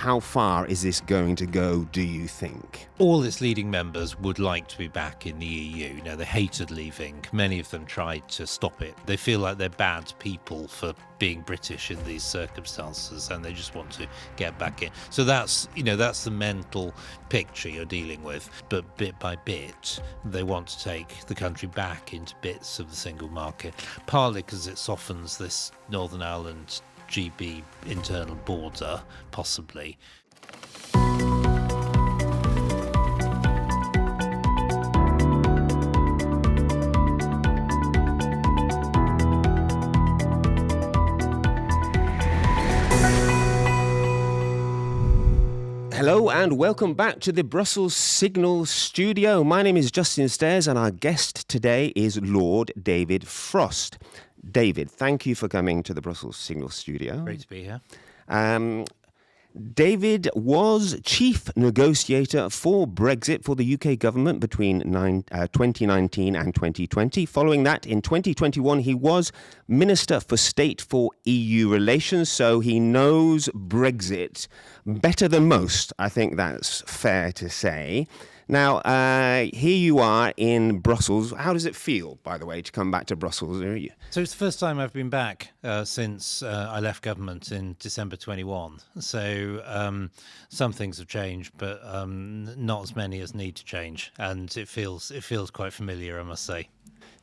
how far is this going to go, do you think? All its leading members would like to be back in the EU. You know, they hated leaving. Many of them tried to stop it. They feel like they're bad people for being British in these circumstances, and they just want to get back in. So that's the mental picture you're dealing with. But bit by bit, they want to take the country back into bits of the single market, partly because it softens this Northern Ireland GB internal border, possibly. Hello and welcome back to the Brussels Signal studio. My name is Justin Stairs and our guest today is Lord David Frost. David, thank you for coming to the Brussels Signal studio. Great to be here. David was chief negotiator for Brexit for the UK government between 2019 and 2020. Following that, in 2021, he was Minister for State for EU Relations, so he knows Brexit better than most. I think that's fair to say. Now, here you are in Brussels. How does it feel, by the way, to come back to Brussels? So it's the first time I've been back since I left government in December 21. So some things have changed, but not as many as need to change. And it feels quite familiar, I must say.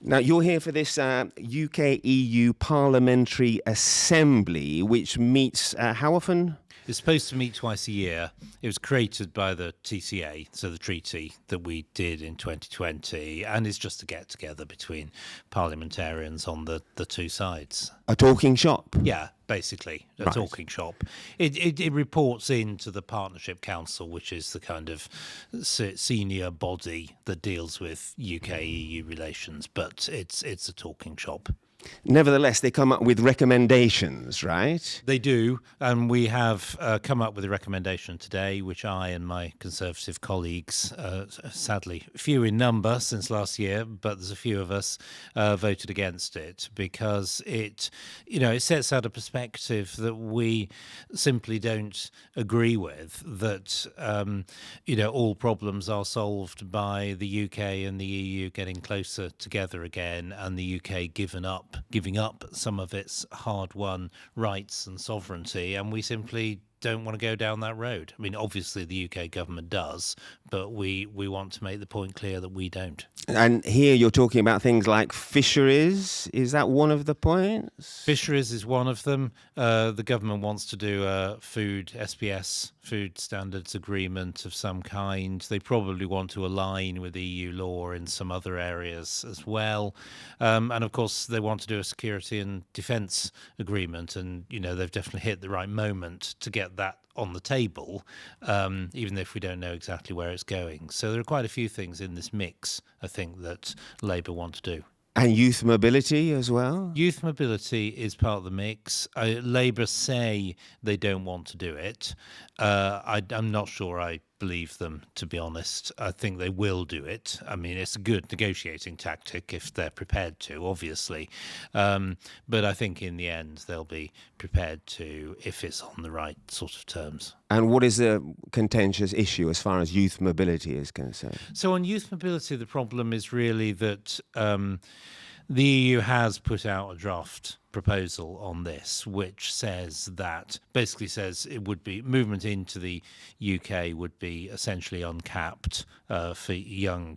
Now, you're here for this UK-EU Parliamentary Assembly, which meets how often? It's supposed to meet twice a year. It was created by the TCA, so the treaty that we did in 2020, and it's just a get-together between parliamentarians on the two sides. A talking shop? Yeah, basically, a talking shop. It reports into the Partnership Council, which is the kind of senior body that deals with UK-EU relations, but it's a talking shop. Nevertheless, they come up with recommendations, right? They do, and we have come up with a recommendation today, which I and my Conservative colleagues, sadly few in number since last year, but there's a few of us, voted against it because it sets out a perspective that we simply don't agree with, that all problems are solved by the UK and the EU getting closer together again, and the UK giving up some of its hard-won rights and sovereignty, and we simply don't want to go down that road. I mean, obviously the UK government does, but we want to make the point clear that we don't. And here you're talking about things like fisheries. Is that one of the points? Fisheries is one of them. The government wants to do a food SPS, food standards agreement of some kind. They probably want to align with EU law in some other areas as well. And of course, they want to do a security and defence agreement. And, they've definitely hit the right moment to get that on the table, even if we don't know exactly where it's going. So there are quite a few things in this mix, I think, that Labour want to do. And youth mobility as well? Youth mobility is part of the mix. Labour say they don't want to do it. I'm not sure I believe them, to be honest. I think they will do it. I mean, it's a good negotiating tactic if they're prepared to, obviously. But I think in the end they'll be prepared to if it's on the right sort of terms. And what is the contentious issue as far as youth mobility is concerned? So on youth mobility, the problem is really that the EU has put out a draft proposal on this, which basically says it would be movement into the UK would be essentially uncapped for young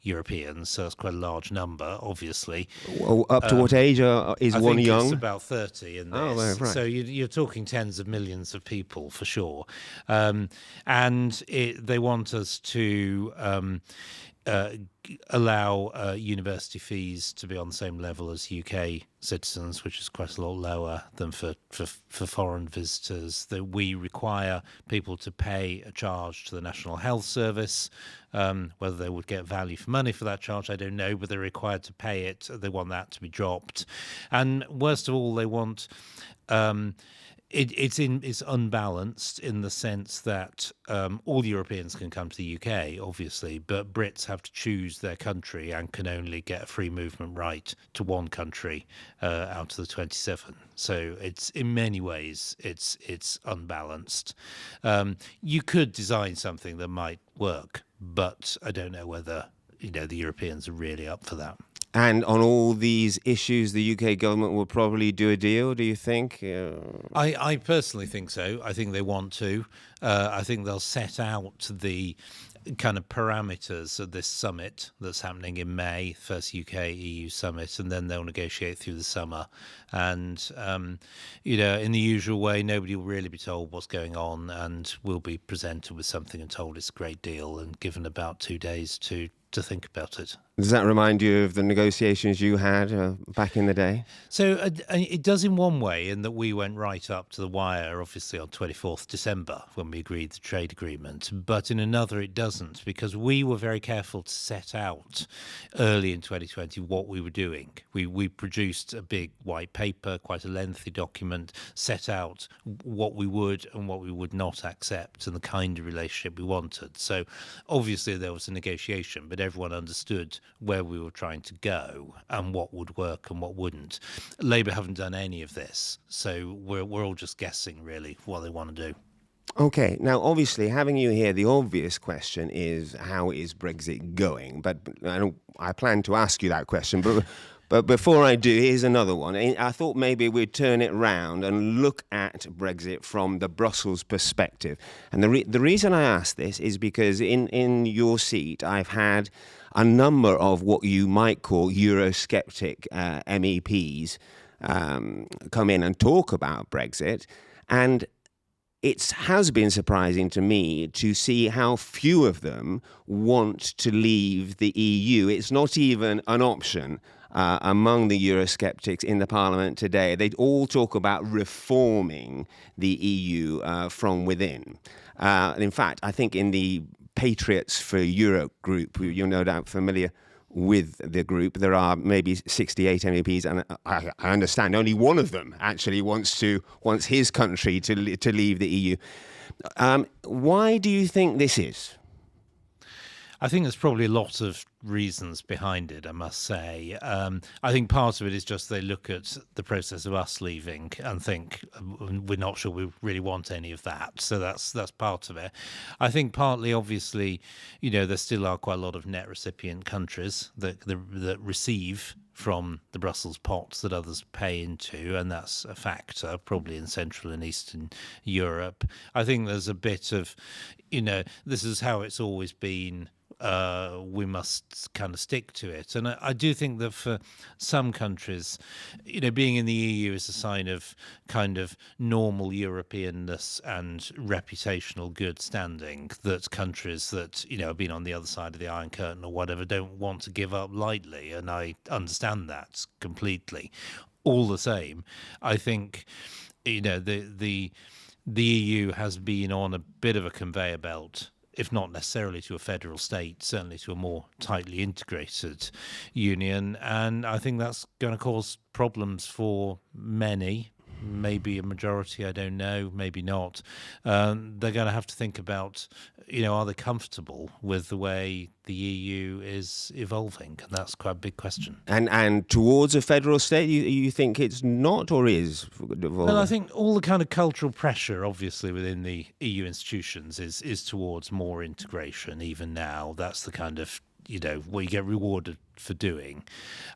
Europeans. So that's quite a large number, obviousm Well, up to what age is I one think young? It's about 30 in this. Oh, right. So you're talking tens of millions of people for sure. And they want us to allow university fees to be on the same level as UK citizens, which is quite a lot lower than for foreign visitors. That we require people to pay a charge to the National Health Service. Whether they would get value for money for that charge, I don't know, but they're required to pay it. They want that to be dropped. And worst of all, they want It's unbalanced in the sense that all Europeans can come to the UK, obviously, but Brits have to choose their country and can only get a free movement right to one country out of the 27. So it's in many ways it's unbalanced. You could design something that might work, but I don't know whether the Europeans are really up for that. And on all these issues, the UK government will probably do a deal, do you think? I personally think so. I think they want to. I think they'll set out the kind of parameters of this summit that's happening in May, first UK EU summit, and then they'll negotiate through the summer. And, in the usual way, nobody will really be told what's going on, and will be presented with something and told it's a great deal and given about 2 days to think about it. Does that remind you of the negotiations you had back in the day? So it does in one way, in that we went right up to the wire, obviously on 24th December when we agreed the trade agreement. But in another, it doesn't, because we were very careful to set out early in 2020 what we were doing. We produced a big white paper, quite a lengthy document, set out what we would and what we would not accept and the kind of relationship we wanted. So obviously there was a negotiation, but everyone understood where we were trying to go and what would work and what wouldn't. Labour haven't done any of this, so we're all just guessing really what they want to do. Okay, now obviously having you here, the obvious question is how is Brexit going? But I plan to ask you that question, but before I do, here's another one. I thought maybe we'd turn it round and look at Brexit from the Brussels perspective. And the reason I ask this is because in your seat, I've had a number of what you might call Eurosceptic MEPs come in and talk about Brexit. And it has been surprising to me to see how few of them want to leave the EU. It's not even an option among the Eurosceptics in the Parliament today. They all talk about reforming the EU from within. In fact, I think in the Patriots for Europe group, you're no doubt familiar with the group, there are maybe 68 MEPs, and I understand only one of them actually wants his country to leave the EU. Why do you think this is? I think there's probably a lot of reasons behind it, I must say. I think part of it is just they look at the process of us leaving and think we're not sure we really want any of that. So that's part of it. I think partly, obviously, there still are quite a lot of net recipient countries that receive from the Brussels pots that others pay into, and that's a factor probably in Central and Eastern Europe. I think there's a bit of, this is how it's always been. We must kind of stick to it. And I do think that for some countries, being in the EU is a sign of kind of normal Europeanness and reputational good standing, that countries that, have been on the other side of the Iron Curtain or whatever don't want to give up lightly. And I understand that completely. All the same, I think, the EU has been on a bit of a conveyor belt, if not necessarily to a federal state, certainly to a more tightly integrated union. And I think that's going to cause problems for many, maybe a majority, I don't know, maybe not. They're going to have to think about, are they comfortable with the way the EU is evolving? And that's quite a big question. And towards a federal state, you think it's not or is? Well, I think all the kind of cultural pressure, obviously, within the EU institutions is towards more integration. Even now, that's the kind of, what you get rewarded for doing.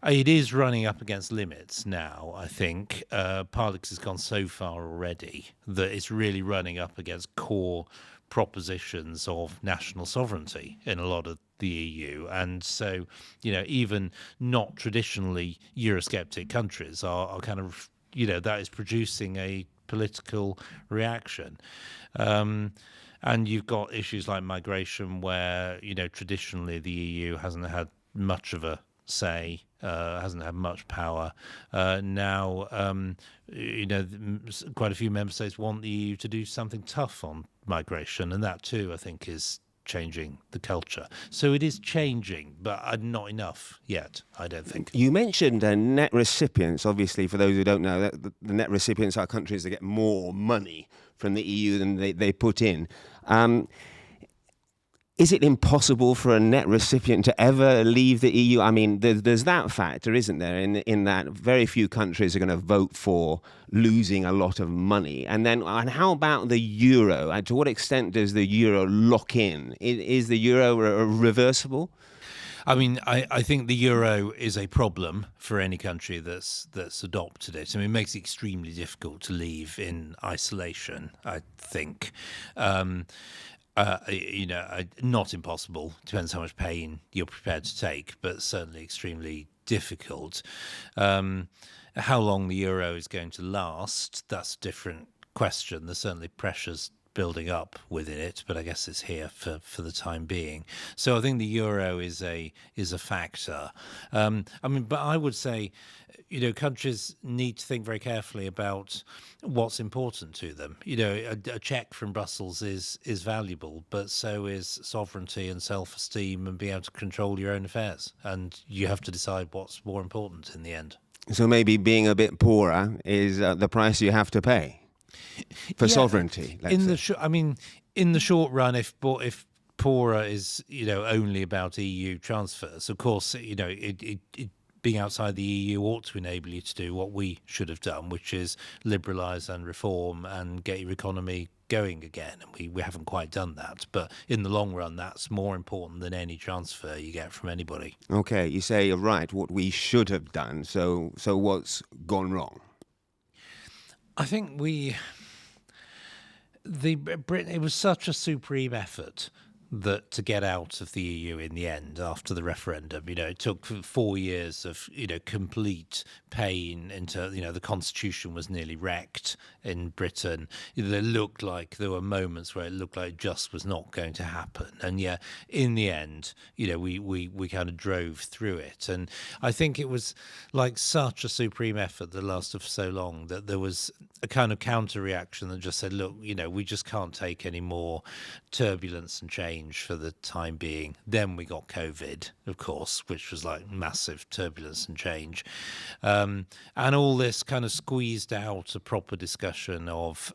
It is running up against limits now, I think. Partly because it's gone so far already that it's really running up against core propositions of national sovereignty in a lot of the EU. And so, even not traditionally Eurosceptic countries are kind of, that is producing a political reaction. And you've got issues like migration where, traditionally the EU hasn't had much of a say, hasn't had much power. Now, quite a few member states want the EU to do something tough on migration, and that too, I think, is changing the culture. So it is changing, but not enough yet, I don't think. You mentioned net recipients. Obviously, for those who don't know, the net recipients are countries that get more money from the EU than they put in. Is it impossible for a net recipient to ever leave the EU? I mean, there's that factor, isn't there, in that very few countries are going to vote for losing a lot of money. And how about the euro? And to what extent does the euro lock in? Is the euro reversible? I mean, I think the euro is a problem for any country that's adopted it. I mean, it makes it extremely difficult to leave in isolation, I think. Not impossible. Depends how much pain you're prepared to take, but certainly extremely difficult. How long the euro is going to last, that's a different question. There's certainly pressures building up within it, but I guess it's here for the time being. So I think the euro is a factor. But I would say, countries need to think very carefully about what's important to them. A check from Brussels is valuable, but so is sovereignty and self-esteem and being able to control your own affairs. And you have to decide what's more important in the end. So maybe being a bit poorer is the price you have to pay for sovereignty. In the short run, if poorer is only about EU transfers, of course, being outside the EU ought to enable you to do what we should have done, which is liberalise and reform and get your economy going again. And we haven't quite done that. But in the long run, that's more important than any transfer you get from anybody. Okay, you say you're right, what we should have done. So what's gone wrong? I think Britain, it was such a supreme effort that to get out of the EU in the end after the referendum. It took 4 years of complete pain into the constitution was nearly wrecked in Britain. It looked like there were moments where it looked like it just was not going to happen, and yet in the end we kind of drove through it. And I think it was like such a supreme effort that lasted for so long that there was a kind of counter reaction that just said, look, we just can't take any more turbulence and change for the time being. Then we got COVID, of course, which was like massive turbulence and change. And all this kind of squeezed out a proper discussion of,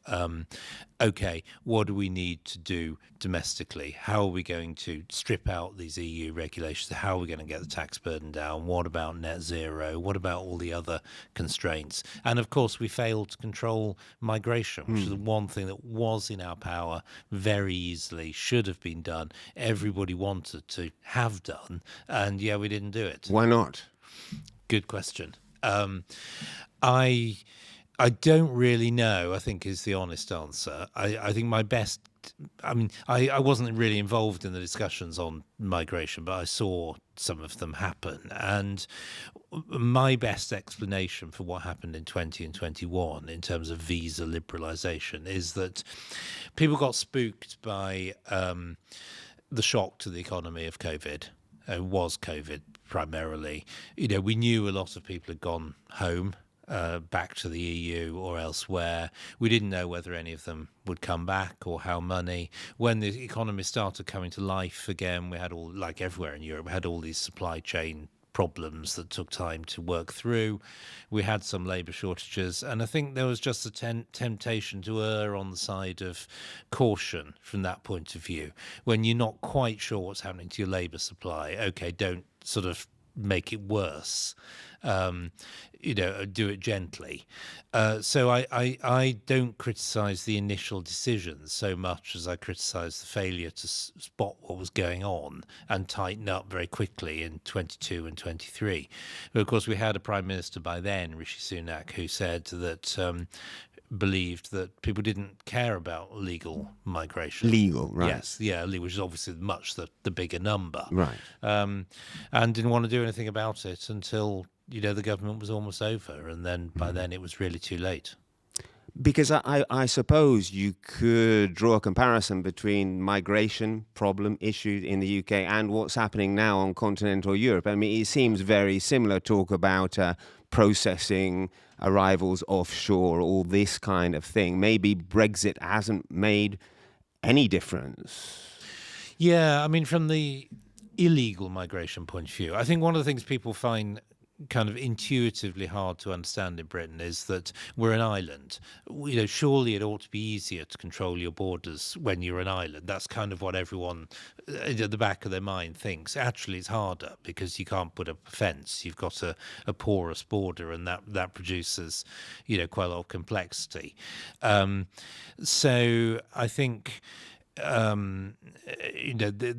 okay, what do we need to do domestically? How are we going to strip out these EU regulations? How are we going to get the tax burden down? What about net zero? What about all the other constraints? And of course, we failed to control migration, which is the one thing that was in our power very easily, should have been done. Everybody wanted to have done. And yeah, we didn't do it. Why not? Good question. I don't really know, I think, is the honest answer. I think my best, I wasn't really involved in the discussions on migration, but I saw some of them happen. And my best explanation for what happened in 20 and 21 in terms of visa liberalisation is that people got spooked by the shock to the economy of COVID. Was COVID primarily. We knew a lot of people had gone home, back to the EU or elsewhere. We didn't know whether any of them would come back or how many. When the economy started coming to life again, we had all, like everywhere in Europe, we had all these supply chain problems that took time to work through. We had some labour shortages, and I think there was just a temptation to err on the side of caution from that point of view. When you're not quite sure what's happening to your labour supply, okay, don't sort of make it worse. Do it gently. So I don't criticise the initial decisions so much as I criticise the failure to spot what was going on and tighten up very quickly in 22 and 23. But of course, we had a Prime Minister by then, Rishi Sunak, who said that believed that people didn't care about legal migration. Legal, right. Yes, yeah, which is obviously much the bigger number. Right. And didn't want to do anything about it until, the government was almost over. And then by then it was really too late. Because I suppose you could draw a comparison between migration problem issued in the UK and what's happening now on continental Europe. I mean, it seems very similar. Talk about processing arrivals offshore, all this kind of thing. Maybe Brexit hasn't made any difference. Yeah, I mean, from the illegal migration point of view, I think one of the things people find kind of intuitively hard to understand in Britain is that we're an island. Surely it ought to be easier to control your borders when you're an island. That's kind of what everyone at the back of their mind thinks. Actually, it's harder because you can't put up a fence. You've got a porous border, and that produces, quite a lot of complexity. So I think the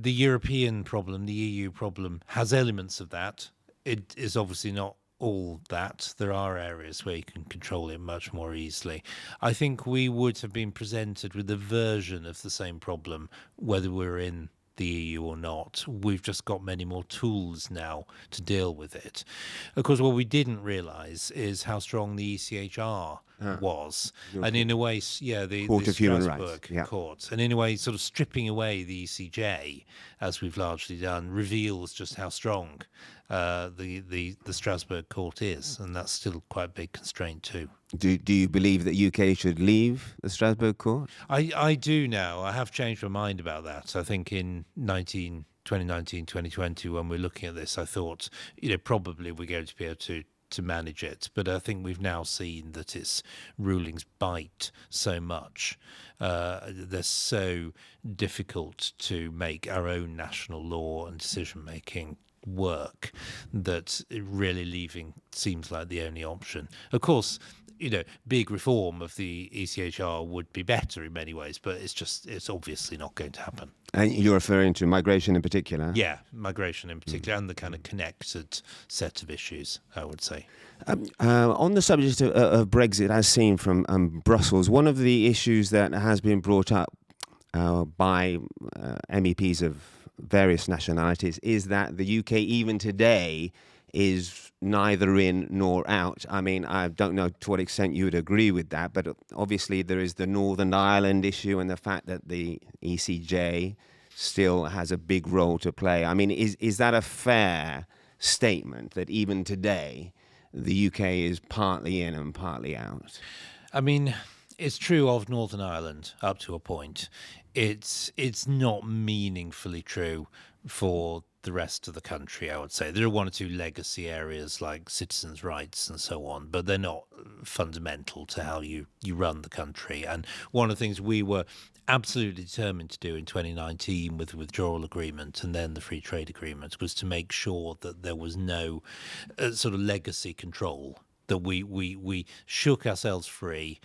European problem, the EU problem, has elements of that. It is obviously not all that. There are areas where you can control it much more easily. I think we would have been presented with a version of the same problem, whether we're in the EU or not. We've just got many more tools now to deal with it. Of course, what we didn't realise is how strong the ECHR was. And in a way, the Court of Human Strasbourg Rights. Court. And in a way, sort of stripping away the ECJ, as we've largely done, reveals just how strong the Strasbourg Court is. And that's still quite a big constraint too. Do you believe that UK should leave the Strasbourg Court? I do now. I have changed my mind about that. I think in 2019, 2020, when we're looking at this, I thought, probably we're going to be able to manage it. But I think we've now seen that its rulings bite so much. They're so difficult to make our own national law and decision-making work that really leaving seems like the only option. Of course, big reform of the ECHR would be better in many ways, but it's obviously not going to happen. And you're referring to migration in particular? Yeah, migration in particular, and the kind of connected set of issues, I would say. On the subject of Brexit, as seen from Brussels, one of the issues that has been brought up by MEPs of various nationalities is that the UK, even today, is neither in nor out. I mean, I don't know to what extent you would agree with that, but obviously there is the Northern Ireland issue and the fact that the ECJ still has a big role to play. I mean, is that a fair statement that even today the UK is partly in and partly out? I mean, it's true of Northern Ireland up to a point. It's not meaningfully true for the rest of the country, I would say. There are one or two legacy areas like citizens' rights and so on, but they're not fundamental to how you run the country. And one of the things we were absolutely determined to do in 2019 with the withdrawal agreement and then the free trade agreement was to make sure that there was no sort of legacy control, that we shook ourselves free,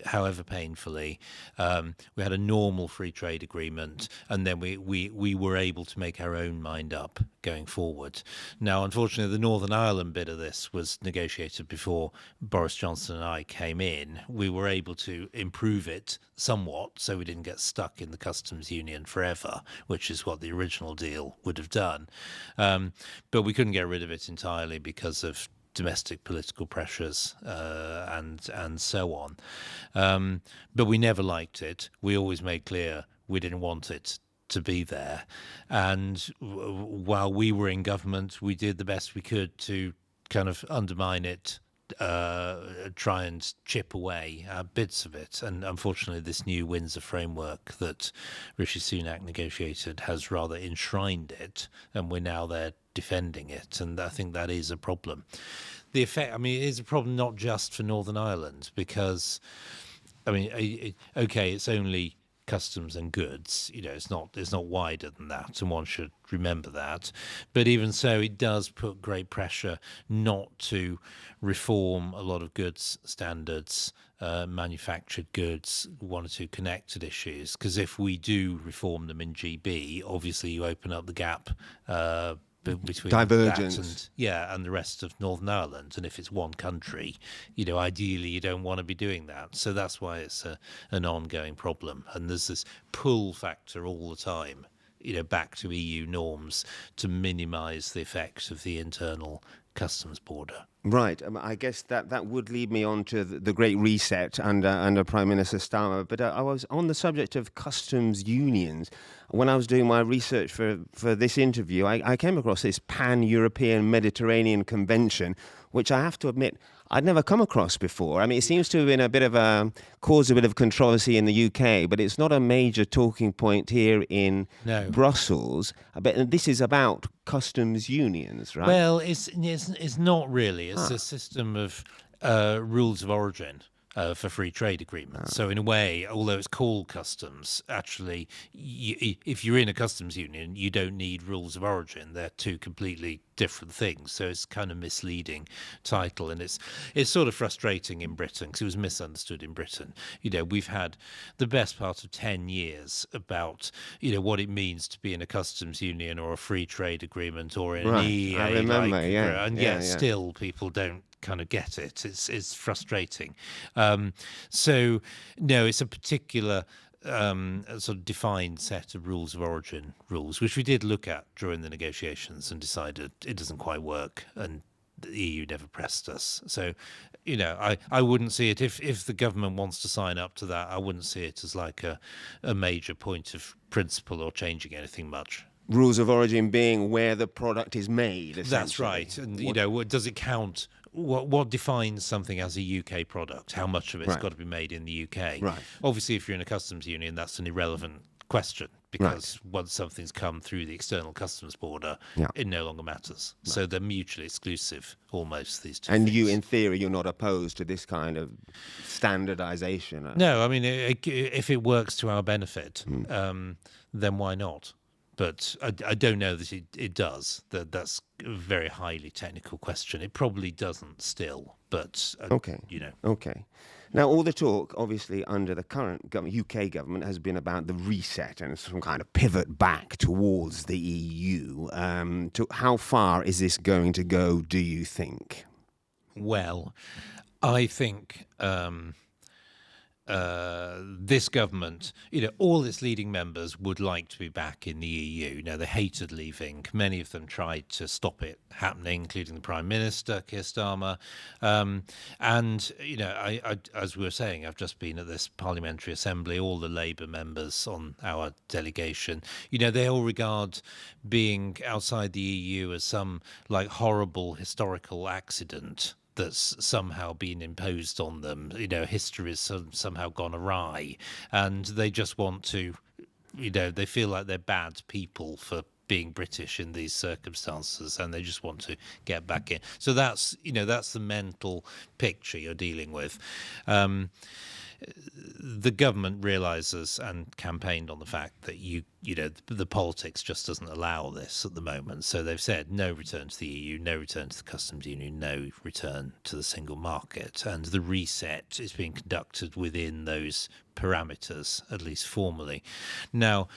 however painfully. We had a normal free trade agreement, and then we were able to make our own mind up going forward. Now, unfortunately, the Northern Ireland bit of this was negotiated before Boris Johnson and I came in. We were able to improve it somewhat, so we didn't get stuck in the customs union forever, which is what the original deal would have done. But we couldn't get rid of it entirely because of domestic political pressures and so on. But we never liked it. We always made clear we didn't want it to be there. And while we were in government, we did the best we could to kind of undermine it, try and chip away bits of it. And unfortunately, this new Windsor framework that Rishi Sunak negotiated has rather enshrined it, and we're now there defending it. And I think that is a problem. The effect, I mean, it is a problem not just for Northern Ireland, because, I mean, okay, it's only customs and goods, it's not wider than that, and one should remember that. But even so, it does put great pressure not to reform a lot of goods standards, manufactured goods, one or two connected issues, because if we do reform them in GB, obviously you open up the gap between divergence, and the rest of Northern Ireland. And if it's one country, ideally you don't want to be doing that. So that's why it's an ongoing problem. And there's this pull factor all the time, back to EU norms to minimise the effects of the internal customs border. Right. I guess that would lead me on to the Great Reset under Prime Minister Starmer. But I was on the subject of customs unions. When I was doing my research for this interview, I came across this Pan-European Mediterranean Convention, which I have to admit I'd never come across before. I mean, it seems to have been a bit of a caused a bit of controversy in the UK, but it's not a major talking point here in No. Brussels. But this is about customs unions, right? Well, it's not really. It's a Ah, system of rules of origin for free trade agreements. So in a way, although it's called customs, actually, if you're in a customs union, you don't need rules of origin. They're two completely different things. So it's kind of misleading title, and it's sort of frustrating in Britain because it was misunderstood in Britain. We've had the best part of 10 years about what it means to be in a customs union or a free trade agreement or an right. I EEA like, remember. Yeah, and yeah, yet yeah. still people don't kind of get it. It's frustrating. So no, it's a particular sort of defined set of rules of origin rules, which we did look at during the negotiations and decided it doesn't quite work, and the EU never pressed us. So, I wouldn't see it if the government wants to sign up to that. I wouldn't see it as like a major point of principle or changing anything much. Rules of origin being where the product is made, That's essentially. right. And, does it count? What defines something as a UK product? How much of it's Right. got to be made in the UK? Right. Obviously, if you're in a customs union, that's an irrelevant question because once something's come through the external customs border, Yeah. it no longer matters. So they're mutually exclusive, almost, these two And things. you, in theory, you're not opposed to this kind of standardization. No, I mean, if it works to our benefit, then why not? But I don't know that it does. That's a very highly technical question. It probably doesn't still, but, Okay. you know. Okay. Now, all the talk, obviously, under the current UK government has been about the reset and some kind of pivot back towards the EU. To how far is this going to go, do you think? Well, I think this government, all its leading members would like to be back in the EU. They hated leaving. Many of them tried to stop it happening, including the Prime Minister, Keir Starmer. And, as we were saying, I've just been at this parliamentary assembly, all the Labour members on our delegation, they all regard being outside the EU as some like horrible historical accident that's somehow been imposed on them. History has somehow gone awry, and they just want to, they feel like they're bad people for being British in these circumstances, and they just want to get back in. So that's the mental picture you're dealing with. The government realizes and campaigned on the fact that the politics just doesn't allow this at the moment. So they've said no return to the EU, no return to the customs union, no return to the single market. And the reset is being conducted within those parameters, at least formally. Now,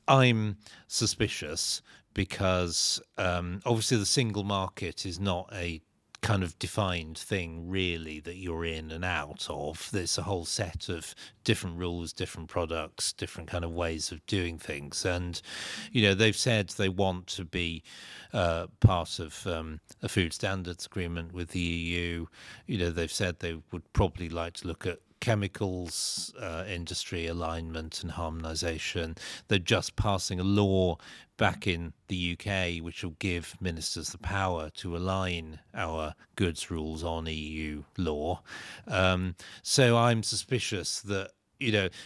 I'm suspicious because obviously the single market is not a kind of defined thing really that you're in and out of. There's a whole set of different rules, different products, different kind of ways of doing things, and they've said they want to be part of a food standards agreement with the EU. They've said they would probably like to look at chemicals industry alignment and harmonisation. They're just passing a law back in the UK which will give ministers the power to align our goods rules on EU law. So I'm suspicious that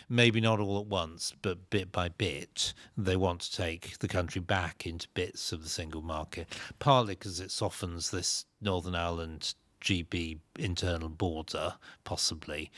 maybe not all at once, but bit by bit, they want to take the country back into bits of the single market, partly because it softens this Northern Ireland GB internal border, possibly,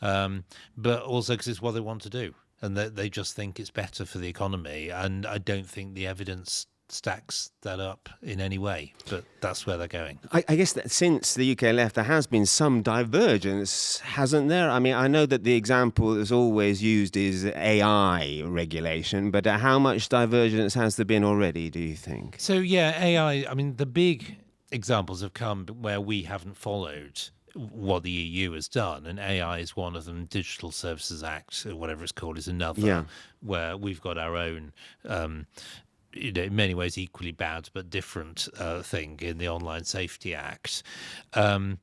but also because it's what they want to do, and they just think it's better for the economy. And I don't think the evidence stacks that up in any way, but that's where they're going. I guess that since the UK left, there has been some divergence, hasn't there? I mean, I know that the example that's always used is AI regulation, but how much divergence has there been already, do you think? So yeah, AI, I mean, the big examples have come where we haven't followed what the EU has done, and AI is one of them. Digital Services Act, or whatever it's called, is another, where we've got our own in many ways equally bad but different thing in the Online Safety Act, and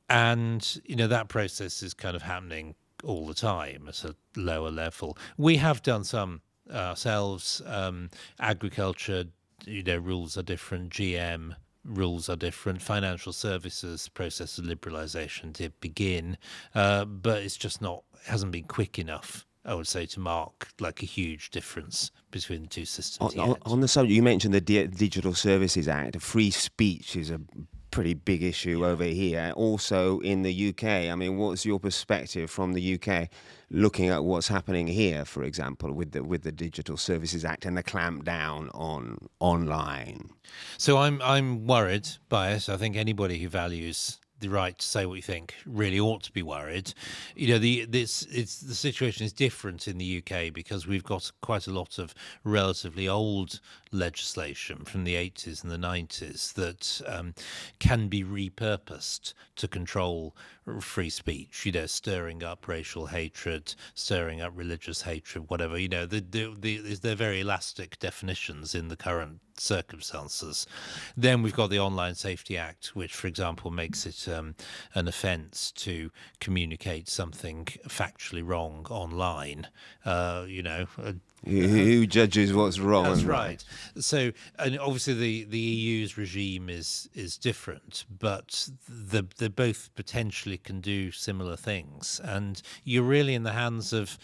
that process is kind of happening all the time at a lower level. We have done some ourselves. Agriculture, rules are different. GM rules are different. Financial services process of liberalisation did begin, but it's just not hasn't been quick enough, I would say, to mark like a huge difference between the two systems yet. On the subject, you mentioned the Digital Services Act. Free speech is a pretty big issue over here. Also in the UK, I mean, what's your perspective from the UK, looking at what's happening here, for example, with the Digital Services Act and the clampdown on online? So I'm worried by it. I think anybody who values the right to say what you think really ought to be worried. You know, the situation is different in the UK because we've got quite a lot of relatively old legislation from the 80s and the 90s that can be repurposed to control free speech. You know, stirring up racial hatred, stirring up religious hatred, whatever. You know, they're very elastic definitions in the current circumstances. Then we've got the Online Safety Act, which, for example, makes it an offence to communicate something factually wrong online. Who judges what's wrong That's and right. So, and obviously the EU's regime is different, but they both potentially can do similar things, and you're really in the hands of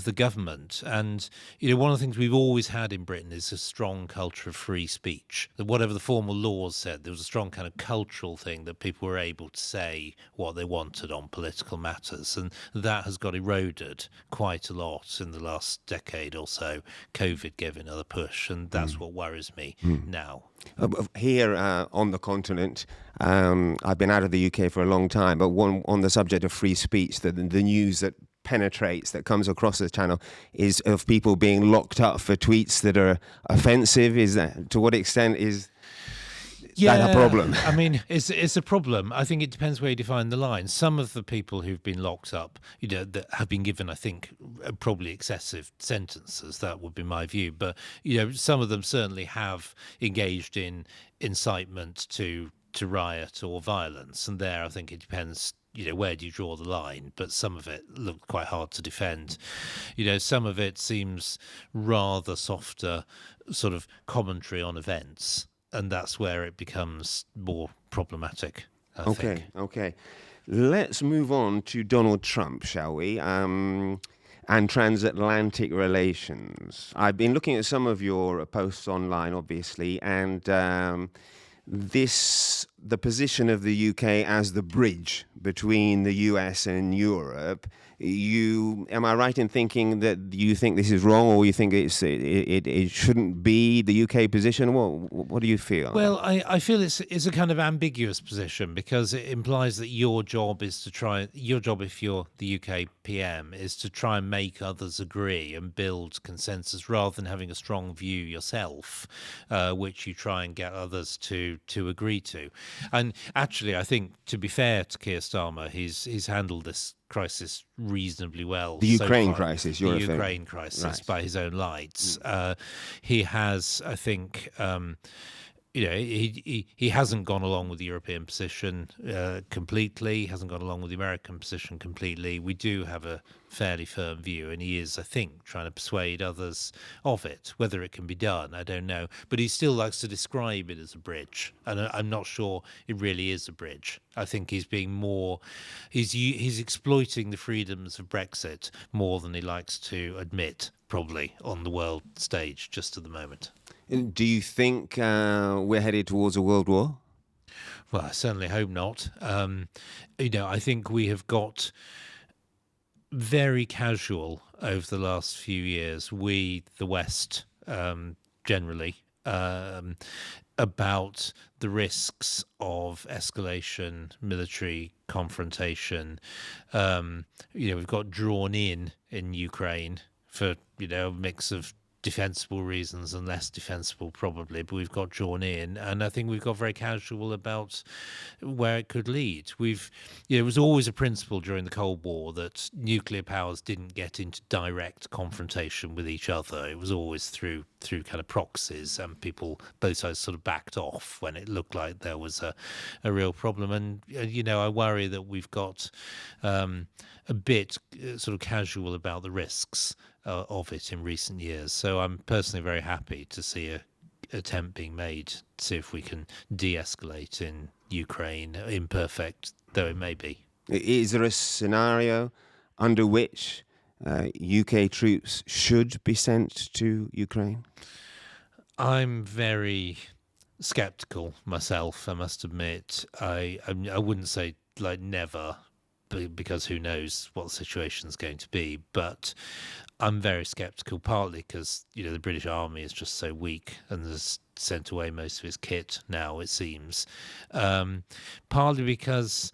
the government. And you know, one of the things we've always had in Britain is a strong culture of free speech. That whatever the formal laws said, there was a strong kind of cultural thing that people were able to say what they wanted on political matters, and that has got eroded quite a lot in the last decade or so. COVID gave another push, and that's what worries me now. Here on the continent, I've been out of the UK for a long time, but on the subject of free speech, the news that penetrates, that comes across the channel, is of people being locked up for tweets that are offensive. Is that, to what extent is that a problem? I mean, it's a problem. I think it depends where you define the line. Some of the people who've been locked up, you know, that have been given, I think, probably excessive sentences. That would be my view. But you know, some of them certainly have engaged in incitement to riot or violence, and there I think it depends. You know, where do you draw the line? But some of it looked quite hard to defend. You know, some of it seems rather softer sort of commentary on events, and that's where it becomes more problematic, I think. Okay. Let's move on to Donald Trump, shall we? And transatlantic relations. I've been looking at some of your posts online, obviously, and the position of the UK as the bridge between the US and Europe. Am I right in thinking that you think this is wrong, or you think it shouldn't be the UK position? What do you feel? Well, I feel it's a kind of ambiguous position because it implies that your job if you're the UK PM is to try and make others agree and build consensus rather than having a strong view yourself, which you try and get others to agree to. And actually, I think, to be fair to Keir Starmer, he's handled this crisis reasonably well. The Ukraine crisis, the Ukraine crisis, right, by his own lights. He has, I think, you know, he hasn't gone along with the European position completely. He hasn't gone along with the American position completely. We do have a fairly firm view, and he is, I think, trying to persuade others of it. Whether it can be done, I don't know. But he still likes to describe it as a bridge, and I'm not sure it really is a bridge. I think he's being more, he's exploiting the freedoms of Brexit more than he likes to admit, probably, on the world stage just at the moment. Do you think we're headed towards a world war? Well, I certainly hope not. You know, I think we have got very casual over the last few years, we, the West, generally, about the risks of escalation, military confrontation. You know, we've got drawn in Ukraine for, you know, a mix of defensible reasons and less defensible probably, but we've got drawn in, and I think we've got very casual about where it could lead. It was always a principle during the Cold War that nuclear powers didn't get into direct confrontation with each other. It was always through kind of proxies, and both sides sort of backed off when it looked like there was a real problem. And you know, I worry that we've got a bit sort of casual about the risks of it in recent years. So I'm personally very happy to see attempt being made to see if we can de-escalate in Ukraine, imperfect though it may be. Is there a scenario under which UK troops should be sent to Ukraine? I'm very skeptical myself, I must admit. I wouldn't say like never, because who knows what the situation's going to be, but I'm very skeptical, partly because the British Army is just so weak and has sent away most of its kit now, it seems. Partly because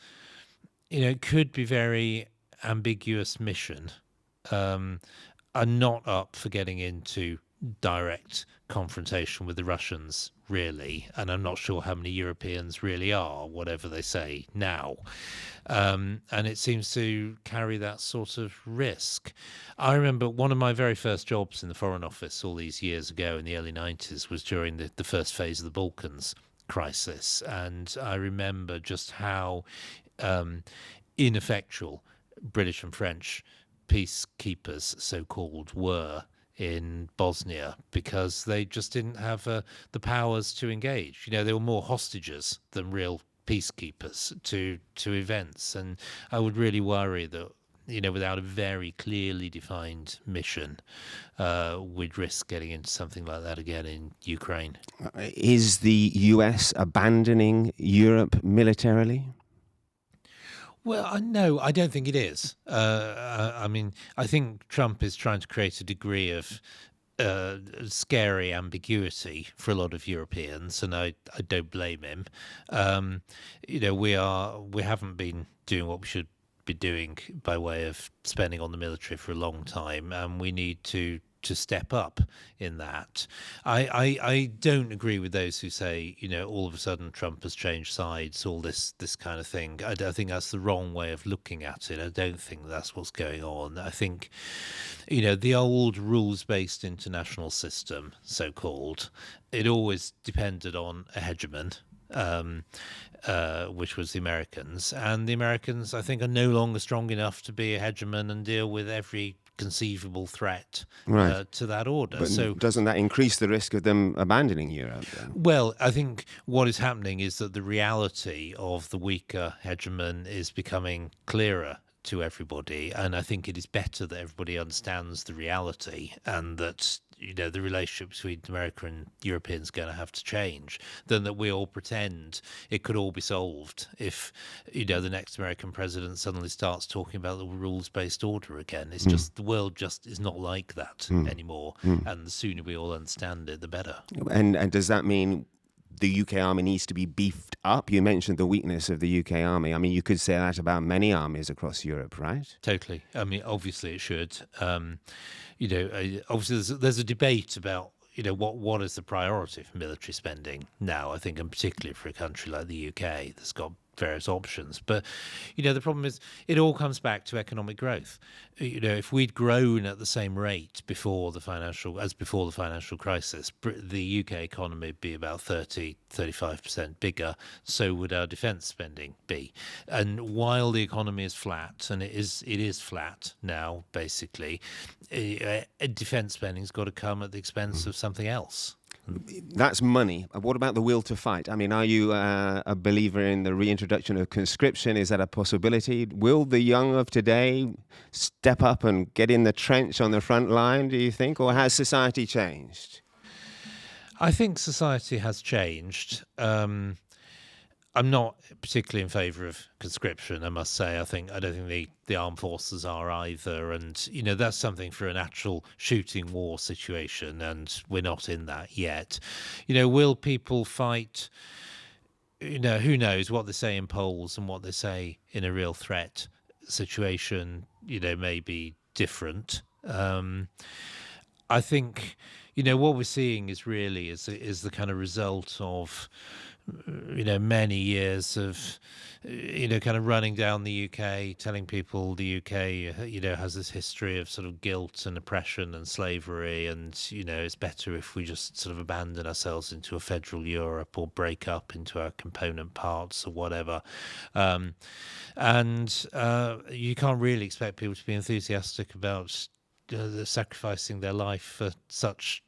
it could be very ambiguous mission. I'm not up for getting into direct confrontation with the Russians, really, and I'm not sure how many Europeans really are, whatever they say now. And it seems to carry that sort of risk. I remember one of my very first jobs in the Foreign Office all these years ago in the early 90s was during the first phase of the Balkans crisis, and I remember just how ineffectual British and French peacekeepers, so-called, were in Bosnia, because they just didn't have the powers to engage. They were more hostages than real peacekeepers to events, and I would really worry that without a very clearly defined mission, we'd risk getting into something like that again in Ukraine. Is the US abandoning Europe militarily? Well, no, I don't think it is. I mean, I think Trump is trying to create a degree of scary ambiguity for a lot of Europeans, and I don't blame him. We haven't been doing what we should be doing by way of spending on the military for a long time, and we need to step up in that. I don't agree with those who say, all of a sudden Trump has changed sides, all this kind of thing. I think that's the wrong way of looking at it. I don't think that's what's going on. I think, the old rules-based international system, so-called, it always depended on a hegemon, which was the Americans. And the Americans, I think, are no longer strong enough to be a hegemon and deal with every conceivable threat to that order. But so doesn't that increase the risk of them abandoning Europe then? Well, I think what is happening is that the reality of the weaker hegemon is becoming clearer to everybody, and I think it is better that everybody understands the reality, and that the relationship between America and Europeans are going to have to change, than that we all pretend it could all be solved if the next American president suddenly starts talking about the rules-based order again. It's just the world just is not like that anymore, and the sooner we all understand it, the better. And does that mean the UK army needs to be beefed up? You mentioned the weakness of the UK army. I mean, you could say that about many armies across Europe, right? Totally. I mean, obviously it should. Obviously there's a debate about what is the priority for military spending now, I think, and particularly for a country like the UK that's got various options. But the problem is it all comes back to economic growth. If we'd grown at the same rate before the financial crisis, the UK economy would be about 35% bigger. So would our defence spending be. And while the economy is flat, and it is flat now, basically, defence spending's got to come at the expense of something else. That's money. What about the will to fight? I mean, are you a believer in the reintroduction of conscription? Is that a possibility? Will the young of today step up and get in the trench on the front line, do you think? Or has society changed? I think society has changed. I'm not particularly in favour of conscription, I must say. I don't think the armed forces are either, and that's something for an actual shooting war situation, and we're not in that yet. Will people fight? Who knows what they say in polls and what they say in a real threat situation. May be different. I think what we're seeing is the kind of result of many years of kind of running down the UK, telling people the UK has this history of sort of guilt and oppression and slavery, and it's better if we just sort of abandon ourselves into a federal Europe or break up into our component parts or whatever. And you can't really expect people to be enthusiastic about sacrificing their life for such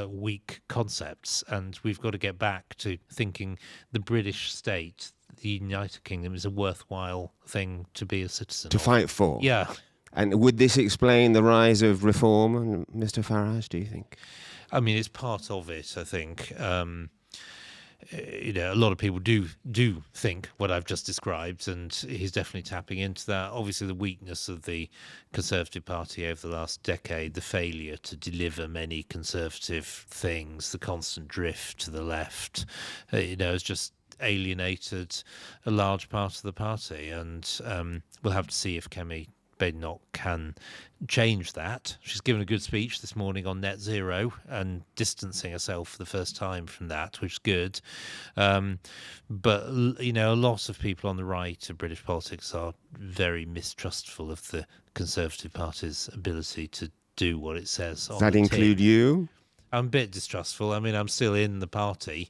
weak concepts, and we've got to get back to thinking the British state, the United Kingdom, is a worthwhile thing to be a citizen To of. fight for? Yeah. And would this explain the rise of reform, Mr. Farage, do you think? I mean, it's part of it, I think. A lot of people do think what I've just described, and he's definitely tapping into that. Obviously, the weakness of the Conservative Party over the last decade, the failure to deliver many conservative things, the constant drift to the left, has just alienated a large part of the party, and we'll have to see if Kemi Badenoch can change that. She's given a good speech this morning on net zero and distancing herself for the first time from that, which is good. But a lot of people on the right of British politics are very mistrustful of the Conservative Party's ability to do what it says on the tin. Does that include you? I'm a bit distrustful. I mean, I'm still in the party,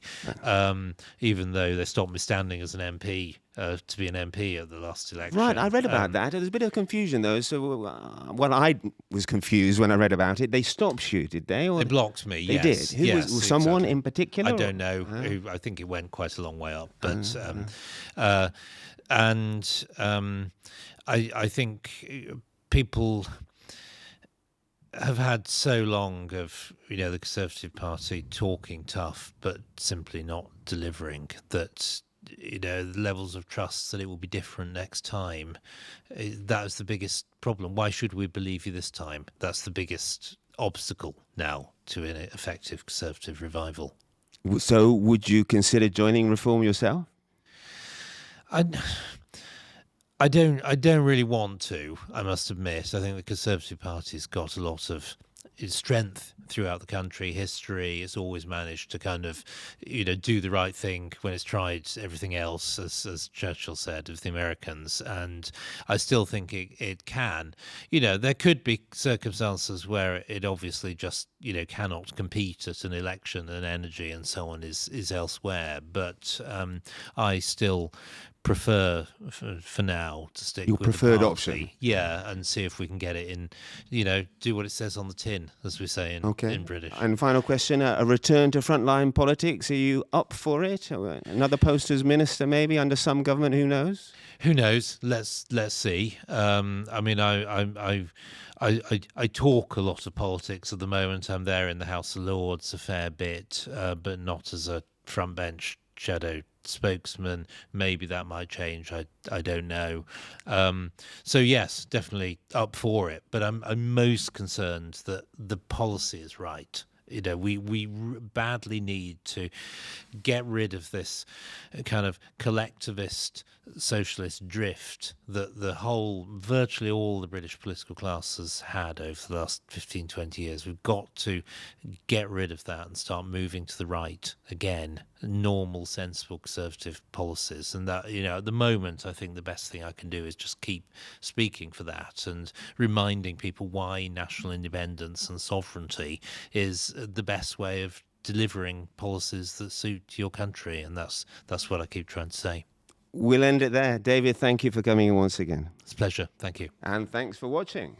even though they stopped me standing as an MP to be an MP at the last election. Right, I read about that. There's a bit of confusion, though. So, I was confused when I read about it. They stopped you, did they? Or they blocked me, they yes. did? Who was someone exactly. in particular? I don't know. I think it went quite a long way up. But I think people have had so long of the Conservative Party talking tough but simply not delivering that the levels of trust that it will be different next time, that is the biggest problem. Why should we believe you this time? That's the biggest obstacle now to an effective Conservative revival. So would you consider joining Reform yourself? I don't really want to, I must admit. I think the Conservative Party's got a lot of strength throughout the country, history. It's always managed to kind of, do the right thing when it's tried everything else, as Churchill said of the Americans. And I still think it can. There could be circumstances where it obviously just, cannot compete at an election, and energy and so on is elsewhere. But I still prefer for now to stick your with preferred the option. party. Yeah, and see if we can get it in, do what it says on the tin, as we say in British. And final question, a return to frontline politics, are you up for it? Another post as minister maybe under some government, who knows? Who knows? Let's see. I mean, I talk a lot of politics at the moment. I'm there in the House of Lords a fair bit, but not as a front bench shadow spokesman. Maybe that might change. I don't know. So yes, definitely up for it. But I'm most concerned that the policy is right. We badly need to get rid of this kind of collectivist socialist drift that virtually all the British political class has had over the last 15, 20 years. We've got to get rid of that and start moving to the right again, normal, sensible, conservative policies. And that, at the moment, I think the best thing I can do is just keep speaking for that and reminding people why national independence and sovereignty is the best way of delivering policies that suit your country. And that's what I keep trying to say. We'll end it there. David, thank you for coming in once again. It's a pleasure. Thank you. And thanks for watching.